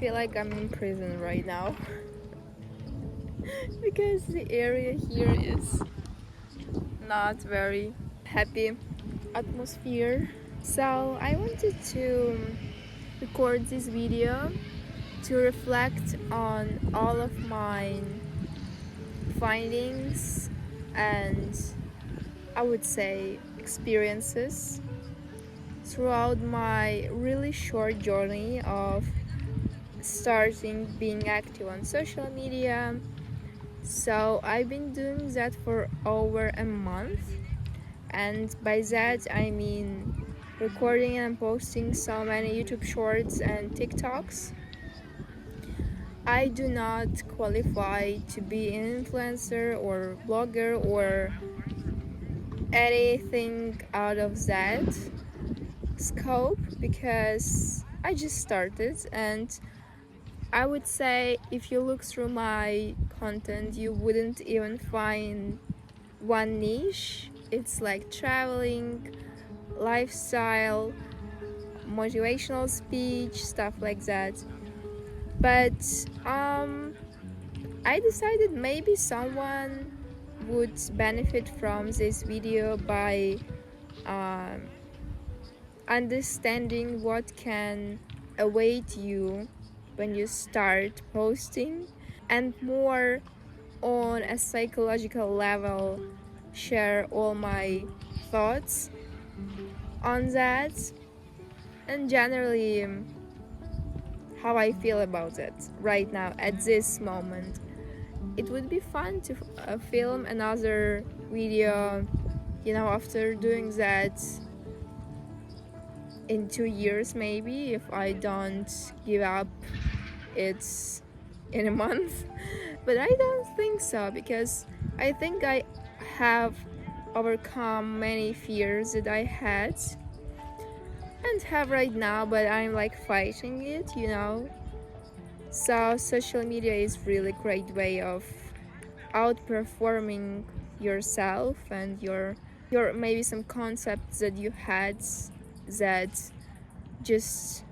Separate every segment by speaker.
Speaker 1: feel like I'm in prison right now because the area here is not very happy atmosphere. So I wanted to record this video to reflect on all of my findings and I would say experiences throughout my really short journey of starting being active on social media. So I've been doing that for over a month, and by that I mean recording and posting so many YouTube shorts and TikToks. I do not qualify to be an influencer or blogger or anything out of that scope because I just started, and I would say if you look through my content you wouldn't even find one niche. It's like traveling, lifestyle, motivational speech, stuff like that. But I decided maybe someone would benefit from this video by um, understanding what can await you when you start posting, and more on a psychological level share all my thoughts on that and generally how I feel about it right now at this moment. It would be fun to film another video, after doing that in 2 years maybe, if I don't give up it's in a month. But I don't think so, because I think I have overcome many fears that I had and have right now, but I'm like fighting it. So social media is really great way of outperforming yourself and your maybe some concepts that you had that just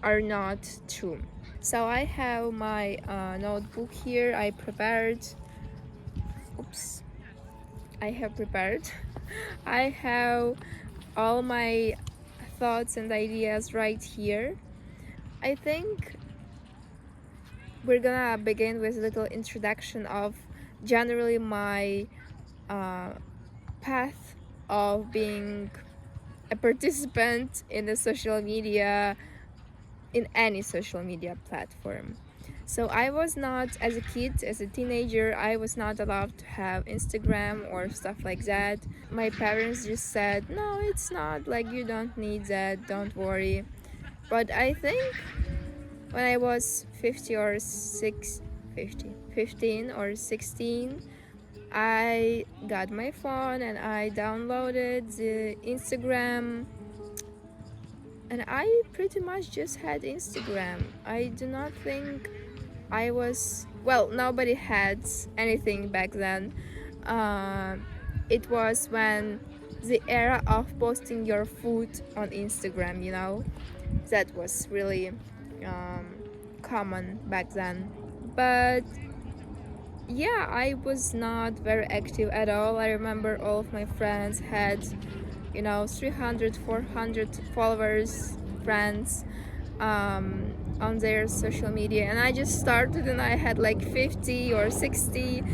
Speaker 1: are not true. So I have my notebook here. I have prepared I have all my thoughts and ideas right here. I think we're gonna begin with a little introduction of generally my path of being a participant in the social media, in any social media platform. So I was not, as a kid, as a teenager, I was not allowed to have Instagram or stuff like that. My parents just said, no, it's not, like, you don't need that, don't worry. But I think when I was 15 or 16, I got my phone and I downloaded the Instagram, and I pretty much just had Instagram. I do not think I was, well, nobody had anything back then. It was when the era of posting your food on Instagram, that was really common back then. But yeah, I was not very active at all. I remember all of my friends had 300 400 followers, friends on their social media, and I just started and I had like 50 or 60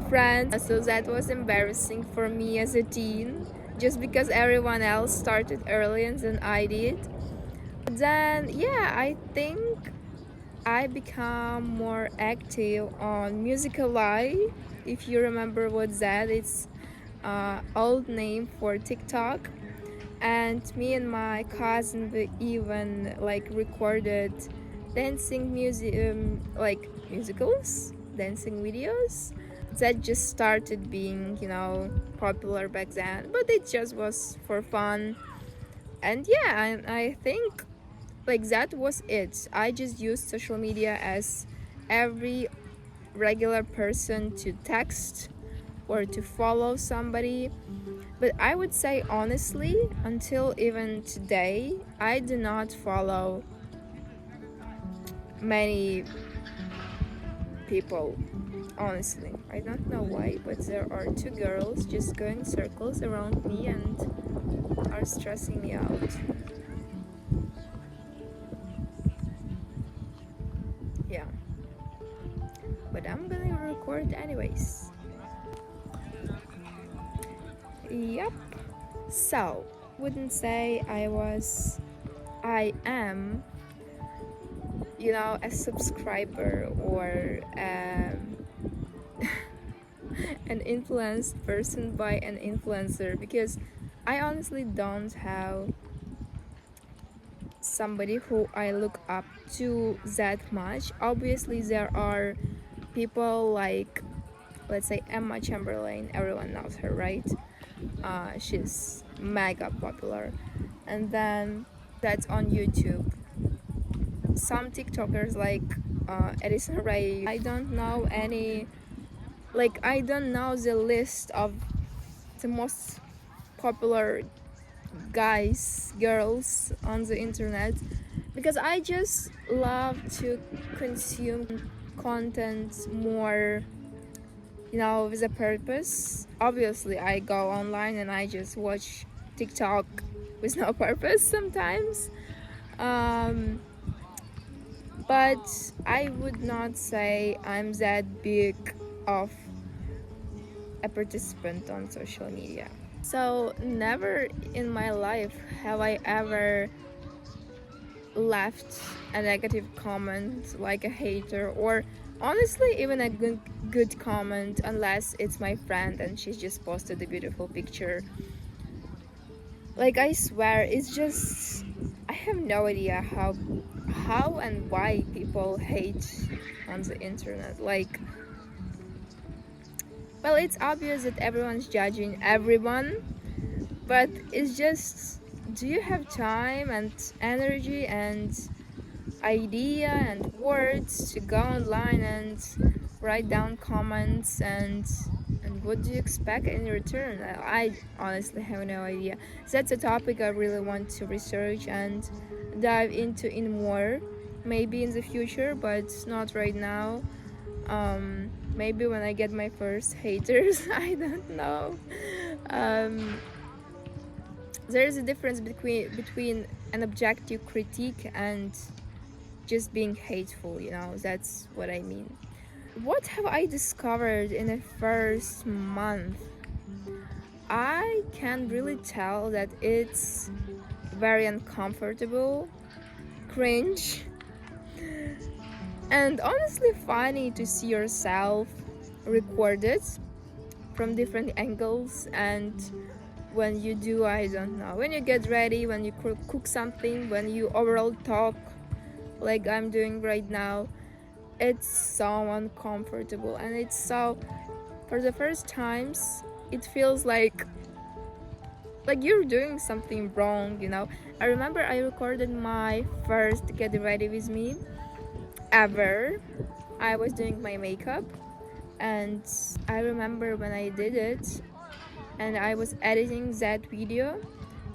Speaker 1: friends. So that was embarrassing for me as a teen, just because everyone else started earlier than I did. But then yeah, I think I become more active on Musical.ly. If you remember what's that, it's old name for TikTok. And me and my cousin, we even like recorded dancing like musicals, dancing videos that just started being popular back then, but it just was for fun. And yeah, I think like that was it. I just used social media as every regular person to text or to follow somebody. But I would say honestly, until even today, I do not follow many people. Honestly, I don't know why, but there are two girls just going circles around me and are stressing me out. Yeah, but I'm gonna record anyways. Yep. So, wouldn't say I am, a subscriber or an influenced person by an influencer, because I honestly don't have somebody who I look up to that much. Obviously, there are people like, let's say, Emma Chamberlain. Everyone knows her, right? She's mega popular. And then that's on YouTube. Some TikTokers like Edison Ray. I don't know any, like, I don't know the list of the most popular guys, girls on the internet, because I just love to consume content more, with a purpose. Obviously, I go online and I just watch TikTok with no purpose sometimes. Um, but I would not say I'm that big of a participant on social media. So, never in my life have I ever left a negative comment, like a hater, or honestly even a good comment, unless it's my friend and she's just posted a beautiful picture. Like, I swear, it's just, I have no idea how and why people hate on the internet. Like, well, it's obvious that everyone's judging everyone, but it's just, do you have time and energy and idea and words to go online and write down comments, and what do you expect in return? I honestly have no idea. That's a topic I really want to research and dive into in more, maybe in the future, but not right now. Maybe when I get my first haters. I don't know. um, there's a difference between an objective critique and just being hateful, that's what I mean. What have I discovered in the first month? I can really tell that it's very uncomfortable, cringe, and honestly funny to see yourself recorded from different angles. And when you do, I don't know, when you get ready, when you cook something, when you overall talk like I'm doing right now, it's so uncomfortable, and it's so, for the first times, it feels like you're doing something wrong. I remember I recorded my first Get Ready With Me ever. I was doing my makeup, and I remember when I did it and I was editing that video,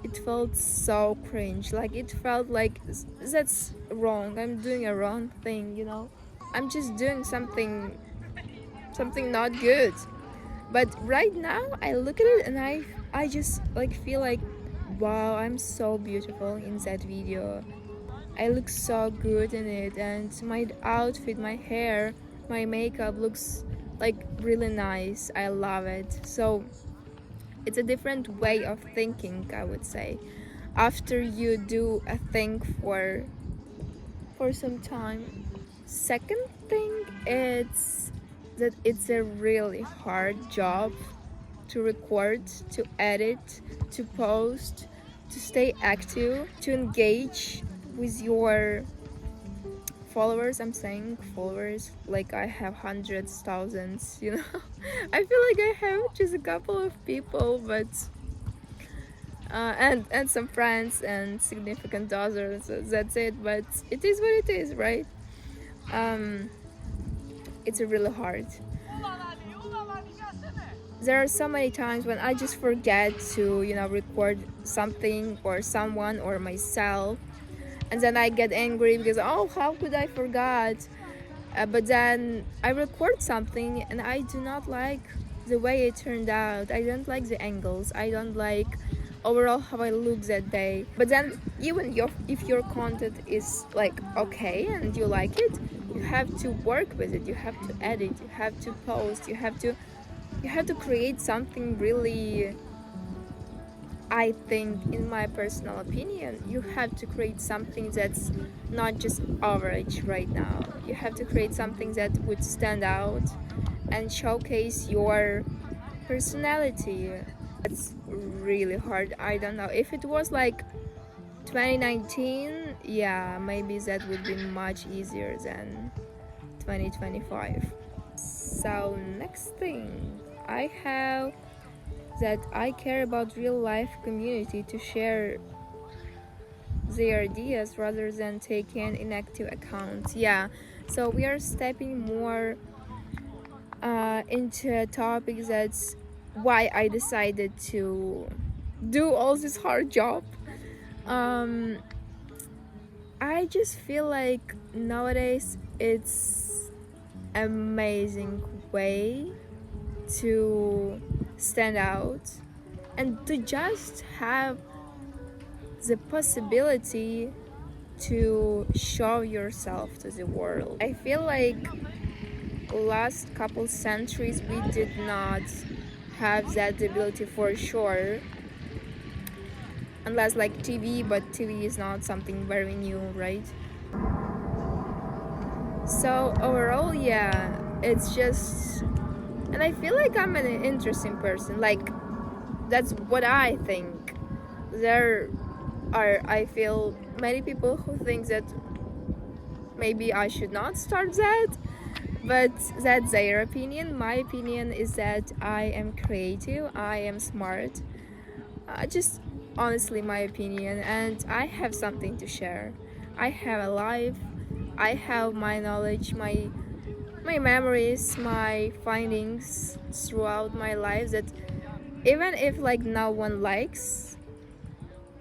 Speaker 1: it felt so cringe. Like, it felt like that's wrong, I'm doing a wrong thing. I'm just doing something not good. But right now I look at it and I just feel like, wow, I'm so beautiful in that video. I look so good in it, and my outfit, my hair, my makeup looks like really nice. I love it. So it's a different way of thinking, I would say, after you do a thing for some time. Second thing, it's that it's a really hard job to record, to edit, to post, to stay active, to engage with your followers. I'm saying followers like I have hundreds, thousands. I feel like I have just a couple of people, but and some friends and significant others. That's it. But it is what it is, right? It's really hard. There are so many times when I just forget to record something or someone or myself, and then I get angry because, oh, how could I forget? But then I record something and I do not like the way it turned out. I don't like the angles. I don't like overall how I look that day. But then even if your content is like okay and you like it, you have to work with it. You have to edit. You have to post. You have to create something really. I think, in my personal opinion, you have to create something that's not just average right now. You have to create something that would stand out and showcase your personality. It's really hard. I don't know. If it was like 2019, yeah, maybe that would be much easier than 2025. So, next thing I have that I care about real life community to share their ideas rather than taking inactive accounts. Yeah, so we are stepping more into a topic that's why I decided to do all this hard job. Um, I just feel like nowadays it's amazing way to stand out and to just have the possibility to show yourself to the world. I feel like last couple centuries we did not have that ability for sure, unless like TV, but TV is not something very new, right? So overall, yeah, it's just, and I feel like I'm an interesting person. Like, that's what I think. There are, I feel, many people who think that maybe I should not start that, but that's their opinion. My opinion is that I am creative, I am smart. Just honestly, my opinion, and I have something to share. I have a life, I have my knowledge, my memories, my findings throughout my life that even if like no one likes,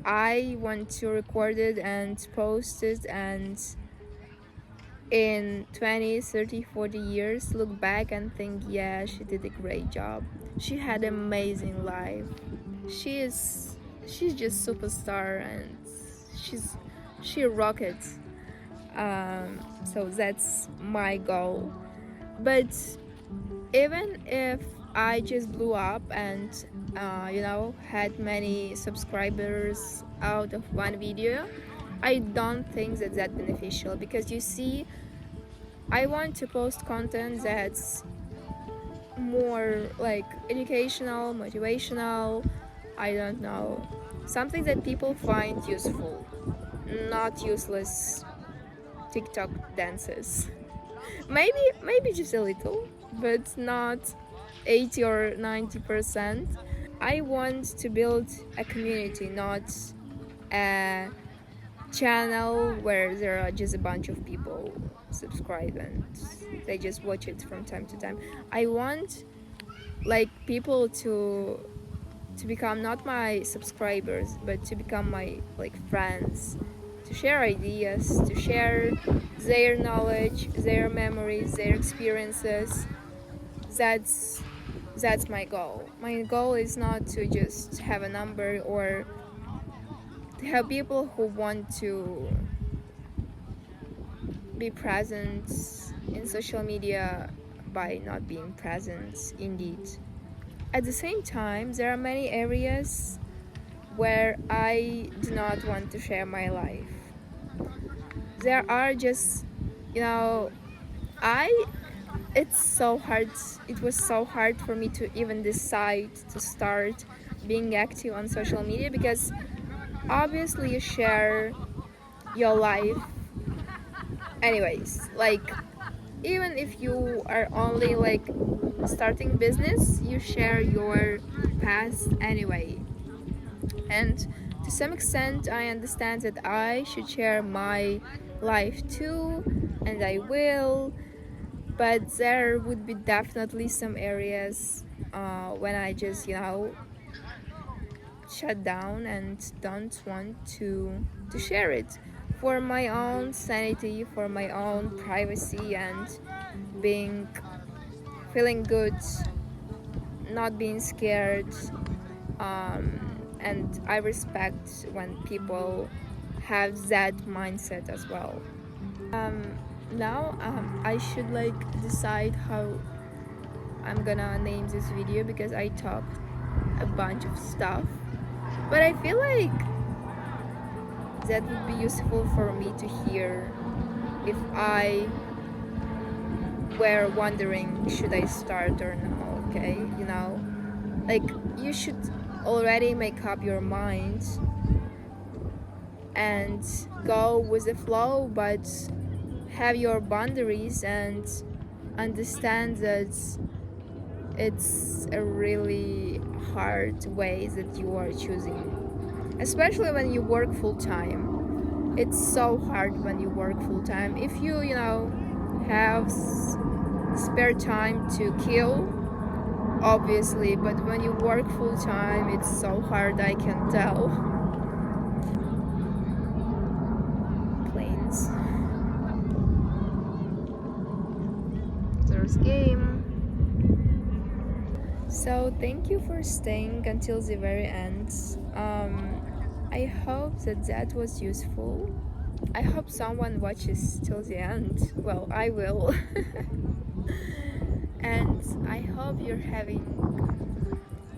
Speaker 1: I want to record it and post it, and in 20, 30, 40 years look back and think, yeah, she did a great job. She had an amazing life. She is she's just superstar, and she rockets. So that's my goal. But even if I just blew up and had many subscribers out of one video, I don't think that beneficial, because you see, I want to post content that's more like educational, motivational, I don't know, something that people find useful, not useless TikTok dances. Maybe just a little, but not 80 or 90%. I want to build a community, not a channel where there are just a bunch of people subscribe and they just watch it from time to time. I want like people to become not my subscribers, but to become my like friends, to share ideas, to share their knowledge, their memories, their experiences. that's that's my goal. My goal is not to just have a number, or to have people who want to be present in social media by not being present indeed. At the same time, there are many areas where I do not want to share my life. There are just, you know, I it's so hard. It was so hard for me to even decide to start being active on social media, because obviously you share your life anyways. Like, even if you are only like starting business, you share your past anyway. And to some extent, I understand that I should share my life too, and I will. But there would be definitely some areas when I just, shut down and don't want to share it. for my own sanity, for my own privacy, and being feeling good, not being scared. And I respect when people have that mindset as well. Now I should like decide how I'm gonna name this video because I talked a bunch of stuff, but I feel like that would be useful for me to hear if I were wondering should I start or no. Okay, like you should already make up your mind and go with the flow, but have your boundaries and understand that it's a really hard way that you are choosing, especially when you work full time. It's so hard when you work full time. If you have spare time to kill, obviously, but when you work full time, it's so hard, I can tell. Planes. There's game. So thank you for staying until the very end. I hope that was useful. I hope someone watches till the end. Well, I will. And I hope you're having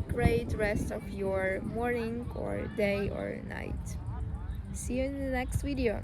Speaker 1: great rest of your morning or day or night. See you in the next video.